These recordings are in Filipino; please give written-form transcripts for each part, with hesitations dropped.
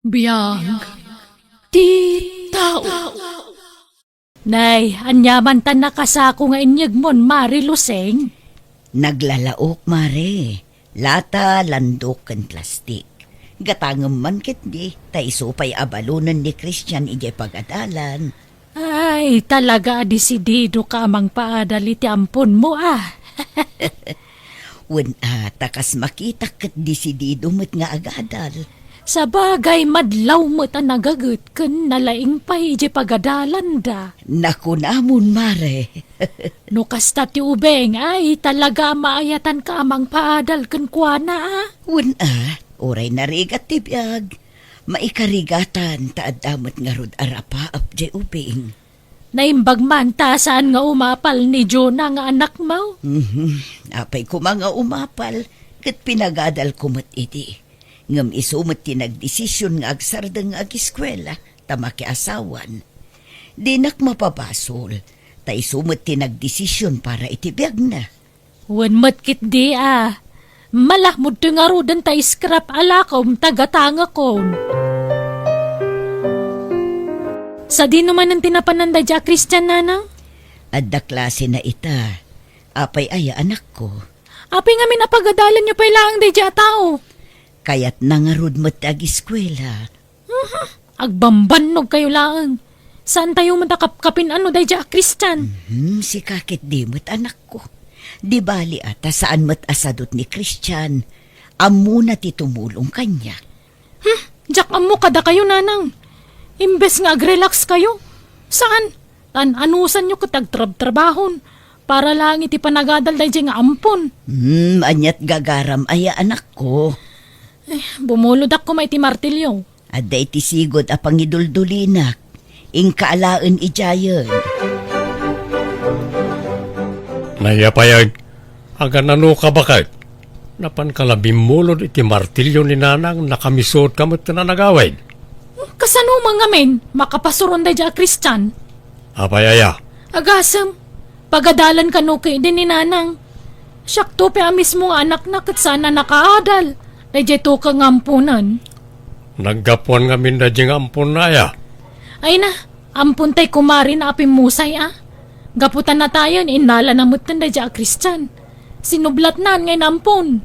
Biyag, ti tao. Nay, anyaman tan nakasako nga inyag mon, Mari Luseng. Naglalaok, Mare. Lata, landok, kan plastik. Gatangam man kit di, taiso pa'y abalunan ni Christian ijay pagadalan. Ay, talaga desidido ka amang paadali ti ampon mo Wen takas makita kat desidido met nga agadal. Sa bagay madlaw mo ta nagagut ken nalaing pa'y ijay pagadalan da. Naku namon, Mare. No kasta ti ubeng ay talaga maayatan ka amang paadal ken kuana Wen oray narigat ti biyag. Maikarigatan taadamot nga rod arapa apje ubing. Naimbag man ta saan nga umapal ni Jonah nga anak mo. Apay ko mga umapal, kat pinagadal ko mat iti. Ngam isumot ti nagdesisyon nga agsardang agiskwela, tamaki asawan. Dinak mapapasol, ta isumot ti nagdesisyon para itibiyag na. Wen matkit di Malahmud to nga rodan ta iskrap alakom tagatanga kon. Sa di naman ang tinapananda dya, Christian nanang? Adda klase na ita, apay aya anak ko. Apay nga minapagadalan nyo pa ilang di dya tao. Kaya't nangarod mat agiskwela. Agbambanog kayo lang. Saan tayo matakapkapin ano di dya, Christian? Si kakit di mat anak ko. Di bali ata saan mat asadot ni Christian. Amo na ti tumulong kanya. Diyak amo kada kayo nanang. Imbes nga agrelax kayo. Saan? Anusan nyo katagtrab-trabahon. Para lang iti panagadal da nga ampon. Anyat gagaram aya anak ko. Bumulod ako may ti martilyo. Aday ti sigod apang iduldulinak. Ingkaalaan ijayon. Nayapayag, aga nano ka bakit? Napan kalabim mulod iti martilyo ni nanang nakamisod kamot ka na nagawid. Kasano mga men, makapasuron da dya, Christian? Apayaya, Agasam, pagadalan ka no kay din ni nanang. Siyak to pa mismo nga anak na kat sana nakaadal. Daya to ka ngampunan. naggapuan nga minda jing ampon na ya. Ay na, ampun tay kumari na apimusay Gaputan na tayo, inala na mutan da dya, Christian. Sinublat na ngayon ampon.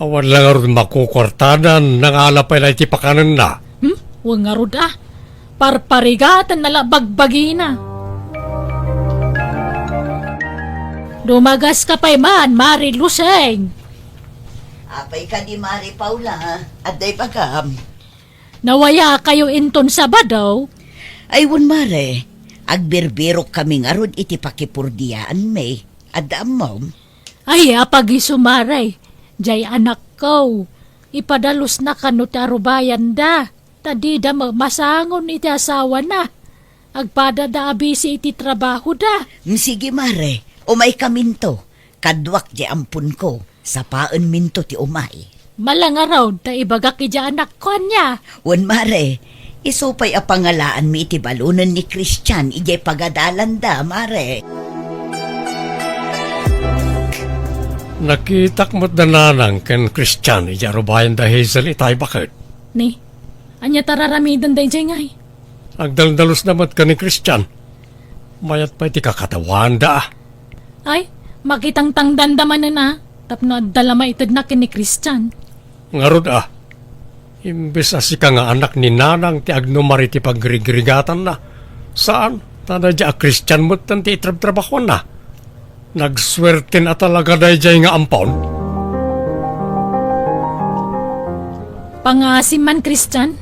Awan lang arod makukwartanan, nangalapay na iti pakanan na. Huwag nga rod Parparigatan na bagbagi na. Dumagas ka pa'y man, Mari Luseng. Apay ka di Mari Paula, aday pagam. Nawaya kayo inton sa badaw. Ay wun Mare, agbirbirok kami nga rod iti pakipurdiyaan may. Adam mo. Ay, apagi sumaray. Jay anak ko. Ipadalos na kanot arubayan da. Tadi da masangon iti asawa na. Agpada da abisi iti trabaho da. Sige Mare, umay ka minto. Kadwak di ampun ko. Sapaan minto ti umay. Malangaraw da ibagak iti anak ko niya. Wan Mare, isupay a pangalaan mi iti balunan ni Christian ijay pagadalan da, Mare. Nakitak mo't na nanang ken Christian, ijarubayan da Hazel itay bakit. Ni, anya tararamidan da ijay ngay. Agdaldalos namat ka ni Christian. Mayat pa iti kakatawan da. Ay, makitang tangdandaman na tapno dala maitid na kin ni Christian. Ngarod imbes asika nga anak ni nanang ti agnomari ti pagrigrigatan na. Saan? Tada dya Christian mo't ti itrab-trabakon na. Nagswerte na talaga dahi nga ampon. Pangasim man, Christian.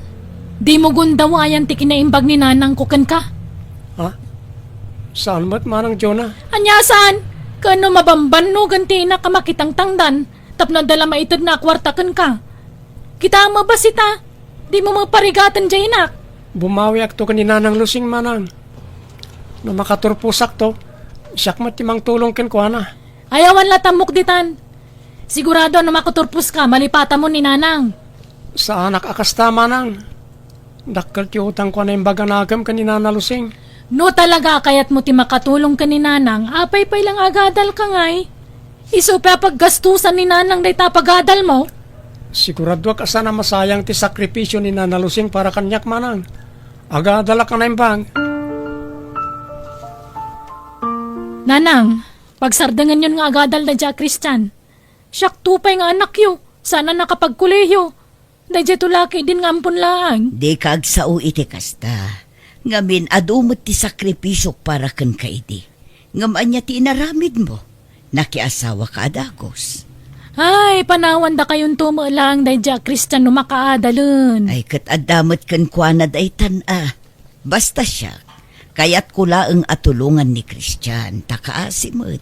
Di mo gundawayan ti kinaimbag ni nanang kukan ka. Saan mo't manang Jonah? Anyasan? Kano mabamban no ganti na kamakitang tangdan. Tapno dala maitid na kwartakan ka. Kita mo ba sita? Di mo maparigatan dyan inak. Bumawi akto ka ni nanang Lusing manang. Na makaturpusak to. Siyak matimang tulong ken ko na. Ayawan latamok ditan. Sigurado na makuturpus ka, malipata mo ni nanang. Sa anak akasta manang. Dakkal ti utang ko na imbaga nagam ka ni Nana Lusing. No talaga kayat mo ti makatulong ka ni nanang, apay pay lang agadal ka ngay. Iso pa paggastusan ni nanang day tapagadal mo. Sigurado ka sana masayang ti sakripisyo ni Nanalusing para kanyak manang. Aga dala ka na imbang. Nanang, pagsardangan yun nga agadal na dya Christian. Siyak tupay nga anak yo. Sana nakapagkuleyo. Dahil tulaki din nga ampun lang. Di kag sao iti kasta. Ngamin adumot ti sakripisyo para kan kaidi. Ngaman niya ti inaramid mo. Nakiasawa ka adagos. Ay, panawan da kayon tumo lang dahil dya Christian no makaadalun. Ay kat adamot kan kuana day tana. Basta siya. Kaya't kulaang atulungan ni Christian. Takaasimot.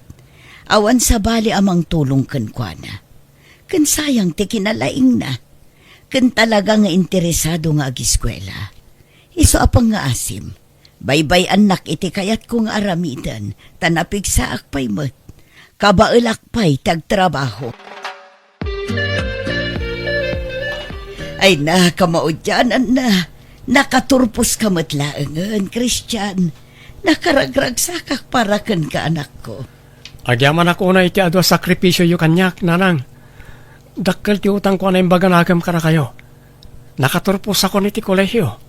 Awan sa bali amang tulong kan kuana. Kan sayang ti kinalaing na. Kan talaga nga interesado nga agiskwela. Iso apang nga asim. Baybay anak iti kayat kong aramidan. Tanapig sa akpay mat. Kabailak pa'y tagtrabaho. Ay na, kamaudyanan na. Nakaturpos ka matlaangan, Christian. Nakaragragsakak para kan ka anak ko. Agyaman ako na iti adwa sakripisyo yu kanyak, nanang. Dakkel ti utang ko na imbaganagam ka na kayo. Nakaturpos ako niti kolehyo.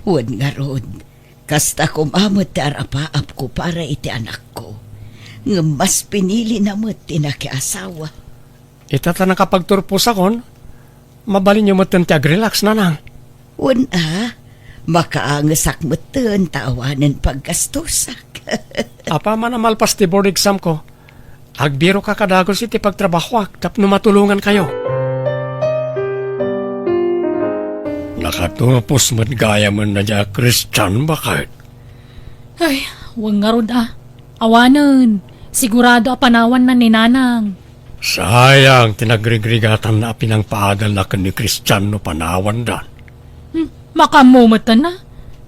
Huwag nga ron. Kasta kumamot ti arapaap ko para iti anak ko. Nga mas pinili na mo't tinakiasawa. Itata nakapagturpos akon, mabalin nyo mo't ti agrelax, nanang. Una, makaangasak mo't tawanan paggastosak. Apa man amalpas ti board exam ko, agbiro ka kadagos iti pagtrabahoak tapno matulungan kayo. Nakatupos mo't gaya mo na dya, Christian, bakit? Ay, huwag nga ron Awanan, sigurado apanawan na ni Nanang. Sayang, tinagrigrigatan na pinang paadal na ni Christian no panawan dan. Makamumatan na.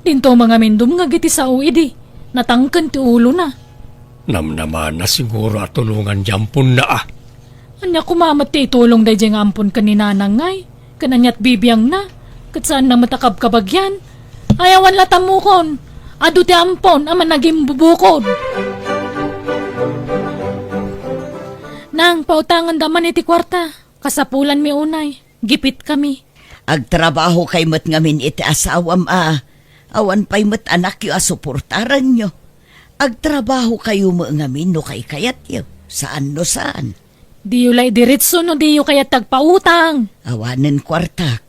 Dinto mga mindum nga giti sa uidi. Natangkan ti ulo na. Namnaman na siguro at tulungan jampon na ah. Anya kumamat ti tulong day nga ampon ka ni Nanang ngay. Kananyat bibiyang na. Kat saan na matakab kabagyan. Ayawan latamukon. Adu ti ampon aman naging bubukod. Nang pautangan daman iti kwarta. Kasapulan mi unay. Gipit kami. Agtrabaho kay mat ngamin iti asawam Awan pa'y mat anak yu asuportaran nyo. Agtrabaho kayo mo ngamin no kay kayat yu. Saan no saan? Di yu lay diritso no di yu kaya tagpautang. Awanan kwartak.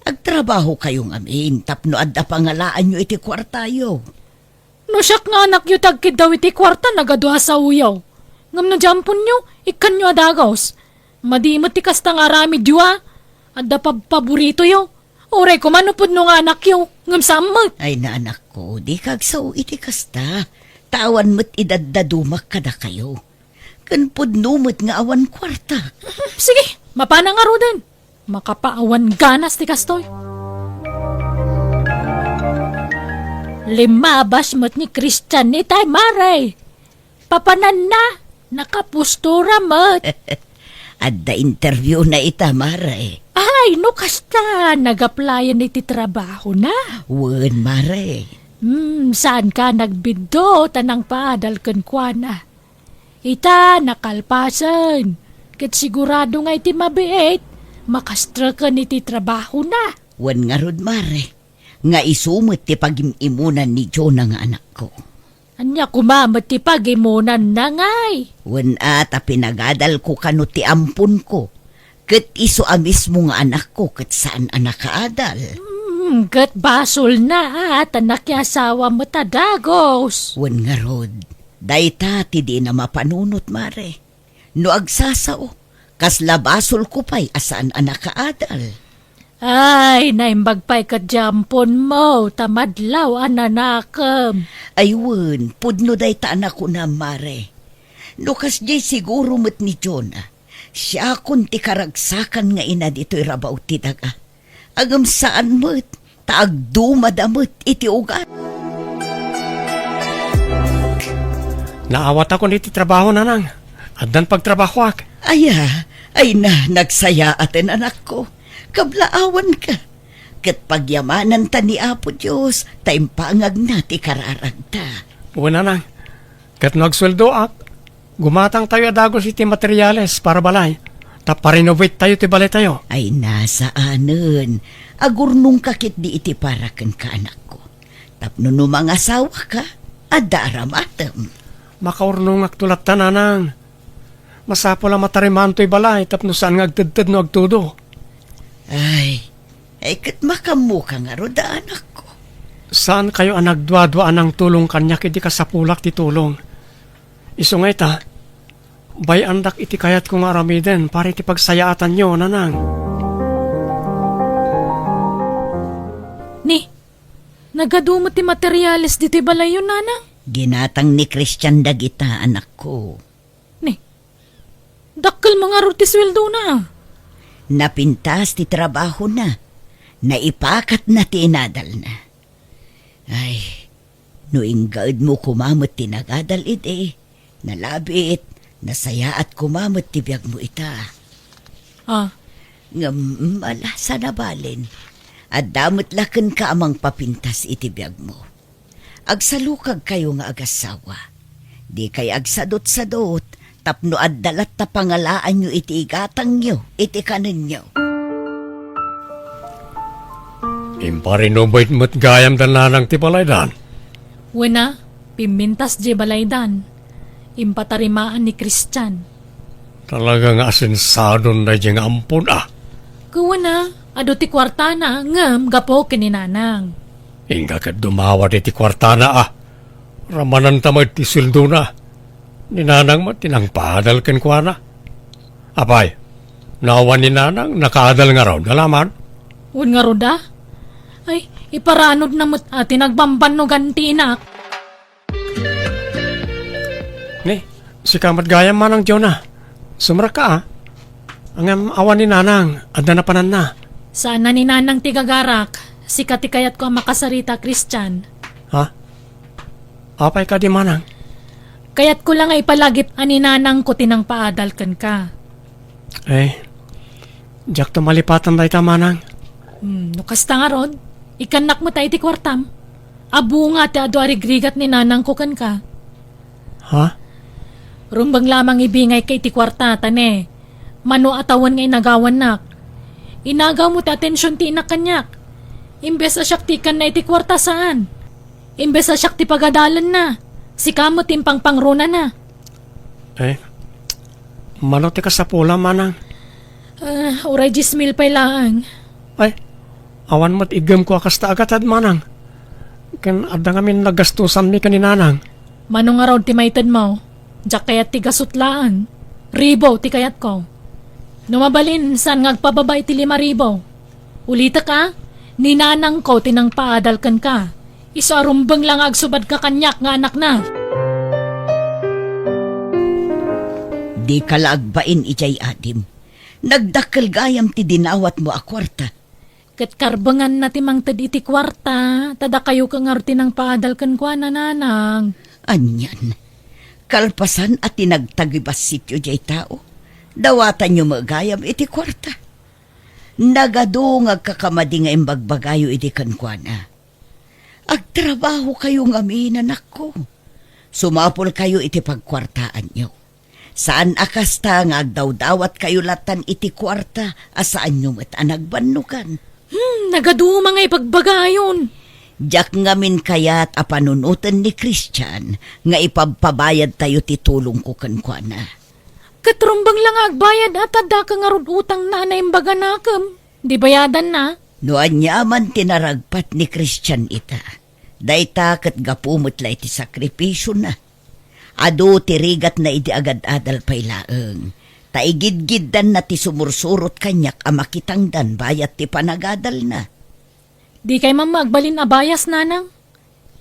Agtrabaho kayo ngamin tapno adda pangalaan nyo iti kwarta yu. No siyak nga anak yu tagkid daw iti kwarta nagadwa sa uyaw. Ngam no jampon nyo, ikan nyo adagos. Madimot ti kasta nga rami diwa. Adda paborito yu. Oray ko manupod no nga anak yu. Ngam samot. Ay na anak ko, di kagsaw iti kasta. Tawan mo't idaddadumak kada kayo. Kanpod numot nga awan kwarta. Sige, mapana nga rodan. Makapaawan ganas ti kastoy. Limabas mo't ni Christian ni tay maray. Papanan na, nakapustura mo't. Adda interview na ita, Mare. Ay, no kasta, nag-applyan iti trabaho na. Wen, Mare. Saan ka nagbiddo, tanang paadal kenkwana. Ita, nakalpasan. Kat sigurado nga iti mabiit, makastra ka iti trabaho na. Wen nga rod, Mare. Nga isumot ti pag-imunan ni Jonah nga anak ko. Anya kumamat ti pag-imunan na ngay. Wen ata pinagadal ko kano ti ampun ko. Kat iso amis mo nga anak ko kat saan anak kaadal. Kat basol na at anak asawa mo tadagos. Wen nga rod. Dayta ti di na mapanunot, Mare. No agsasao, kas labasol ko pa'y asaan anak kaadal. Ay, naimbagpay ka jampon mo, tamadlaw ananakam. Ay wen, pudno dayta anak ko na, Mare. No kas jay siguro mat ni Jonah. Siya kun ti karagsakan nga ina dito'y rabaw ti daga. Agam saan mo't, taagdumadamot iti ugat. Naawat ako niti trabaho, nanang. Addan pagtrabahoak. Ay na, nagsaya atin anak ko. Kablaawan ka. Kat pagyamanan ta ni Apo Diyos, taimpangag na ti kararagta. Uwan, nanang. Kat nagsweldo ak, gumatang tayo adagos iti materyales para balay. Taparinovate tayo ti balay tayo. Ay nasaanen. Agurnong kakit di iti para ken ka anak ko. Tapno no mga asawa ka, adara matem. Makaurnong agtulat ta nanang. Masapo lang matariman to'y balay tapno saan nga agtadtad no agtudo. Ay kat makamuka nga roda anak ko. Saan kayo ang nagdwadwaan ng tulong kanya kiti kasapulak ti tulong? Iso nga ita, bay andak iti kayat kong aramiden para iti pagsayaatan nyo, nanang. Ni, nagadumot ti materialis dito balay yun, nanang. Ginatang ni Christian Dagita anak ko. Ni, dakkel mga rotisweldo na. Napintas ti trabaho na. Naipakat na ti inadal na. Ay, no inggaad mo kumamot ti nagadal iti. Nalabit, nasaya at kumamot ti biyag mo ita. Ah, Malasa na balin. At damot laken ka amang papintas iti biyag mo. Agsalukag kayo nga agasawa. Di kay agsadot-sadot, tapno addalat ta pangalaan nyo iti igatang nyo, iti kanin nyo. Imparinovate mo't gayam dan nanang ti balay dan. wena, pimintas je balaydan. Impatarimaan ni Christian. Talaga nga asinsadon na diyang ampun Kuwana, ado ti kwarta na, ngam gapo kininanang. Inga ka dumawad iti kwartana Ramanan tamad ti sildo na. Ninanang mo tinangpadal ken kwa na. Apay, nawan ni nanang nakaadal nga raw nalaman. Un nga roda? Ay, iparanod na mo't tinagbamban no ganti inak. Ni, si kamat gayam manang Jonah. Sumra ka Ang awan ni nanang, adda na panan na. Sana ni nanang tigagarak, si katikayat ko ang makasarita Christian. Ha? Apay ka di manang? Kaya't ko lang ay palagip ani nanang ko tinang paadal kan ka. Diyak to malipatan dahi ta manang. No kasta nga rod, ikanak mo tayo ti kwartam. Abu nga ti ado arigrigat ni nanang ko kan ka. Ha? Rumbang lamang ibingay kay ti kwarta tane. Mano atawan ngay nagawan nak. Inagaw mo ti atensyon ti inak kanyak. Imbes asyak ti kan na iti kwarta saan. Imbes asyak ti pagadalan na. Si kamo timpang pangruna na. Mano ti kasapula manang? Uray jismil pa'y laang. Awan mo't igam ko akasta agatad manang. Ken adda ngamin nagastusan mi kaninanang. Mano nga raw ti maytad mo. Diyak kayat ti gasutlaan. Ribo ti kayat ko. Numabalin saan ngagpababa iti 5,000. Ulita ka, ninanang ko tinang paadal kan ka. Iso arumbang lang agsubad ka kanyak nga anak na. Di kalagbain ijay adim. Nagdakkel gayam ti dinawat mo a kwarta. Kat karbangan na timang tad iti kwarta, tada kayo kang arti ng paadal kan kwa nananang. Anyan. Kalpasan at tinagtagibas sityo jay tao. Dawatan nyo magayam iti kwarta. Nagado nga kakamadi nga imbagbagayo iti kankwana. Agtrabaho kayo nga minanak ko. Sumapol kayo iti pagkwartaan nyo. Saan akasta nga agdawdawat kayo latan iti kwarta asaan nyo mat anagbanukan. Nagaduma nga ipagbagayon. Diyak ngamin kayat apanunutan ni Christian nga ipagpabayad tayo ti tulong ko kankwana. Katrumbang lang agbayad at ada ka nga rod utang na imbaga nakam. Di bayadan na. No anyaman tinaragpat ni Christian ita. Dayta kat gapumot la iti sakripisyo na. Ado tirigat na idi agad-adal pay laeng. Taigid-giddan na ti sumursurot kanyak amakitangdan bayat ti panagadal na. Di kay mamagbalin abayas nanang.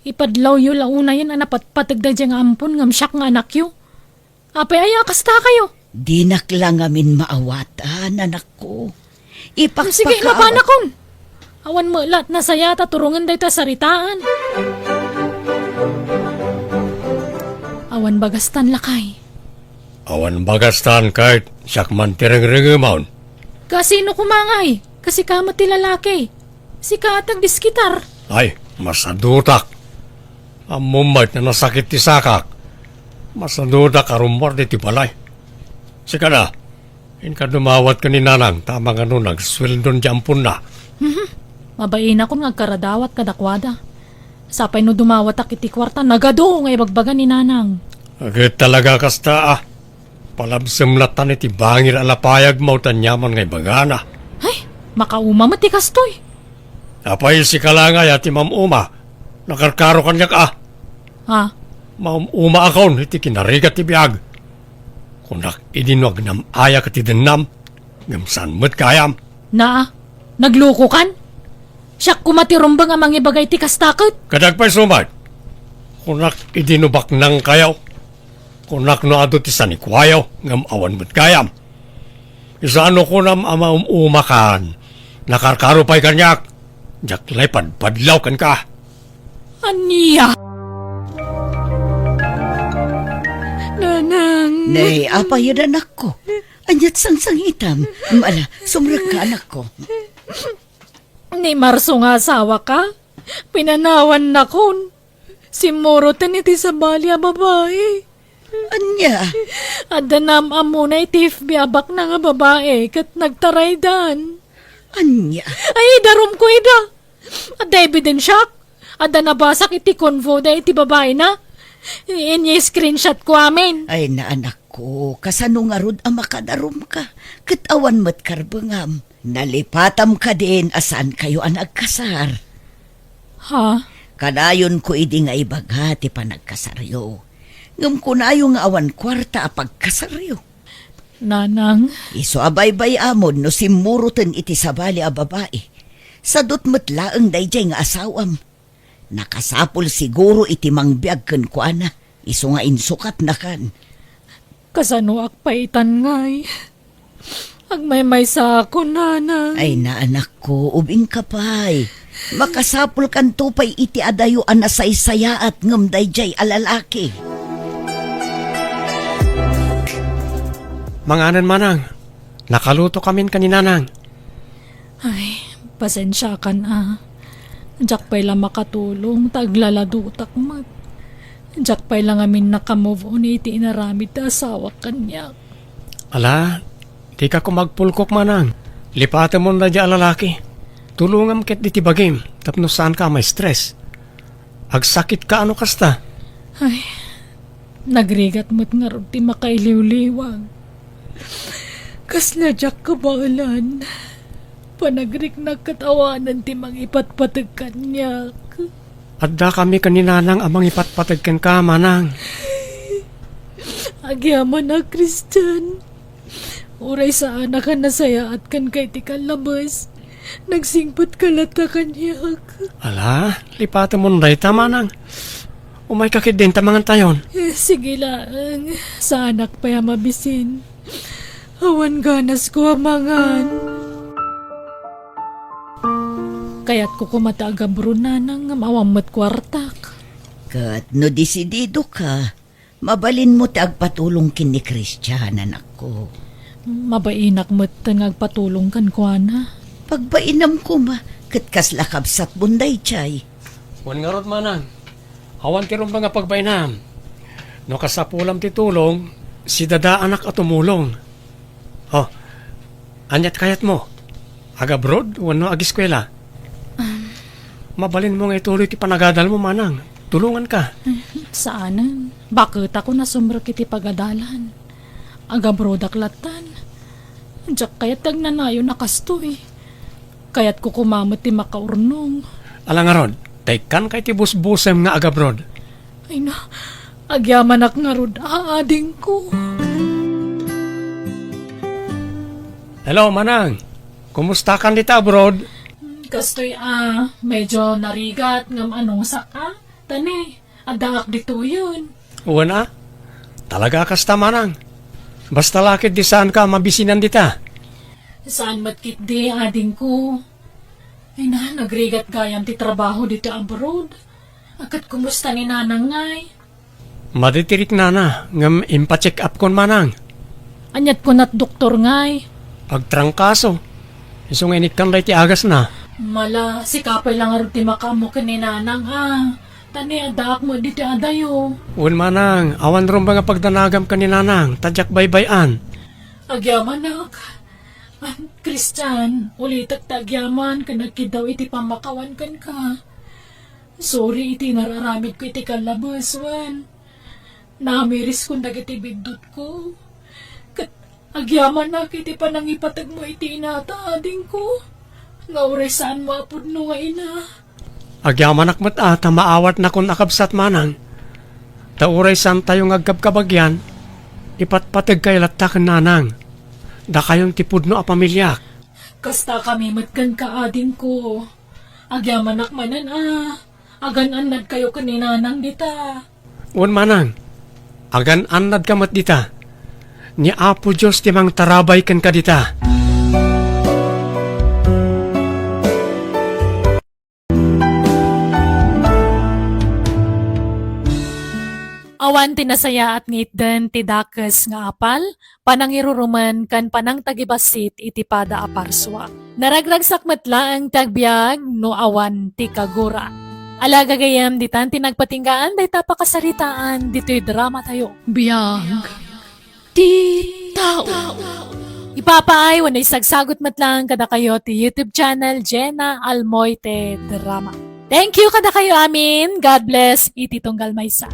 Ipadlaw yu launa yan anapat patagda diyang ampon ngam siyak nga anak yu. Apay aya kasta kayo. Di naklang amin maawatan, anak ko. Ipakpakaw. Sige, mapana kon. Awan mo lat na sayata turungan day ta saritaan. Awan bagastan lakay. Awan bagastan kahit siyak man tireng-rengemon. Kasino kumangay? Kasi kamat ti lalaki. Si katag diskitar. Masadutak. Amumait na nasakit ti sakak. Masadutak arumbar di ti balay. Sika na, Inka dumawat ka ni nanang, tama nga nun, nagswildon jampon na. Mabain ako nga karadawat kadakwada. Sapay no dumawat ak iti kwarta, nagado nga ibagbagan ni nanang. Agad talaga kasta Palabsimlatan iti bangir alapayag mo tanyaman ngay bagana. Ay, makauma mati kastoy. Apay si kalangay ati mamuma. Nakarkaro kanyak Ha? Mamuma akon iti kinarigat ti biyag. Kunak idinwag nam ayak iti denam. Ngamsan mo't kayam. Nagluko kan? Siyak kumatirumba nga mangibagay ti kastakot. Kadagpay sumad. Kunak idinubak nang kayaw. Kunak no ado ti sanikwayaw. Ngam awan mo't kayam. Isano ko nam ama umakan. Nakarkaro pa'y kanyak. Jaklay padlaw kan ka. Aniya? Nanang. Nay, apa yun anak ko? Anyat sang itam. Mala, sumrag ka anak ko. Ni Marso nga asawa ka? Pinanawan na kon. Si Morotan iti sa bali a babae. Anya, Adanam amo na iti biabak na nga babae kat nagtaraydan. anya. Ay, darom ko ida. Ada ebidensyak. Ada nabasak iti convo da iti babae na. Inye screenshot ko amin. Ay na anak ko, kasano nga rod ang makadarom ka. Katawan mo't karbangam. Nalipatam ka din asan kayo ang nagkasar. Ha? Kanayon ko idi nga ibagati pa nagkasaryo. Ngam kunayo nga awan kwarta a pagkasaryo. Nanang. Iso abay-bay amon no simurutan iti sabali a babae. Sadot matlaang dayjay nga asawam. Nakasapol siguro iti mangbiag ken kuana. Iso nga insukat na kan. Kasano akpaitan ngay. Agmay-may sa ako, nanang. Ay na anak ko, ubing kapay. Makasapol kan tupay iti adayo anasaysaya at ngam dayjay alalaki. Manganan manang. Nakaluto kamin kaninanang. Ay, pasensya ka na. Diyak pa'y lang makatulong, taglaladutak mat. Diyak pa'y lang amin nakamove on iti inaramid ta asawa kanya. Ala, di ka kumagpulkok manang. Lipatan mo na di alalaki. Tulungam ket di tibagim, tapno saan ka may stress. Agsakit ka ano kasta. Ay, nagrigat mo't nga rin ti makailiw-liwag. Kasla diyak kabalan. Panagrik nagkatawanan ti mangipatpatag kanyak. Adda kami kaninanang amang ipatpatagkan ka manang. Agyaman na, Christian. Uray sa anak ka nasaya at kan kay ti kalabas. Nagsingpat kalata kanyak. Ala, lipatan mo na ita manang. Umay kakit din tamangan tayon. Sige lang. Sa anak pa mabisin. Awan ganas ko amangan. Kaya't ko kumataga brunanang mawamot kwartak. Kat no disidido ka, mabalin mo ti agpatulong kin ni Christian anak ko. Mabainak mo't ngagpatulong kan kuana. Pagbainam ko ma, kat kaslakabsat bunday chay. Wan nga rod manang. Awan ti ron nga pagbainam. No kasapulam ti tulong, si dada anak at tumulong. Oh, anyat kayat mo. Agabroad, wano agiskwela. Mabalin mo nga ituloy ti panagadal mo manang. Tulungan ka. Saanan? Bakit ako nasumrok iti pagadalan? Agabrodak latan. Diyak kaya't tagnanayo nakastoy. Kaya't ko kumamot ti makaurnong. Ala nga rod, taykan kay ti busbusem nga agabroad. Ay na, agyaman ak nga rod, aading ko. Hello manang, kumusta kan dita abroad? Kastoy medyo narigat ngam anong saka. Tani, adaak dito yun. Wana, talaga kasta manang. Basta lakit di saan ka mabisinan dita. Saan matkit di ading ko. Ay na, nagrigat gayam ti trabaho dito abroad. Akat kumusta ni nanang ngay? Maditirik nana, ngam impacheck up kon manang. Anyat ko na't doktor ngay. Pagtrangkaso, isong inikan ti agas na. Mala, si kapay lang arot ti makamo ni nanang Tani, adaak mo dito adayo. Un manang, awan ron ba nga pagdanagam ka ni nanang, tadyak baybayan. Agyaman nak. Christian, ulitak tagyaman ka nagkidaw iti pamakawan kan ka. Sorry iti nararamid ko iti kalabas, Wan. Namiris kong dagiti bindot ko. Kat agyaman na iti panangipatag mo iti inataading ko. Ngauresan mo apod no nga ina. Agyaman akmat ata maawat na kung akabsat manang. Tauray san tayong agkabkabagyan, ipatpatag kay latakan nanang. Da kayong tipudno a pamilyak. Kasta kami matkan kaading ko. Agyaman akmanan agan-anad kayo kaninanang dita. Un manang, agan anad kamat dita. Ni Apo Diyos timang tarabay kan ka dita. Awan tinasaya at ngitden ti dakes nga apal, panangiruruman kan panang tagibasit iti pada aparswa. Naragragsak matla ang tagbiag no awan ti kagura. Alaga gayam ditan tinagpatinggaan day tapakasaritaan dito'y drama tayo. Biag ti tao. Ipapaay wanay sagsagot matlang kada kayo ti YouTube channel Jenna Almoite Drama. Thank you kada kayo amin. God bless. Iti tunggal maysa.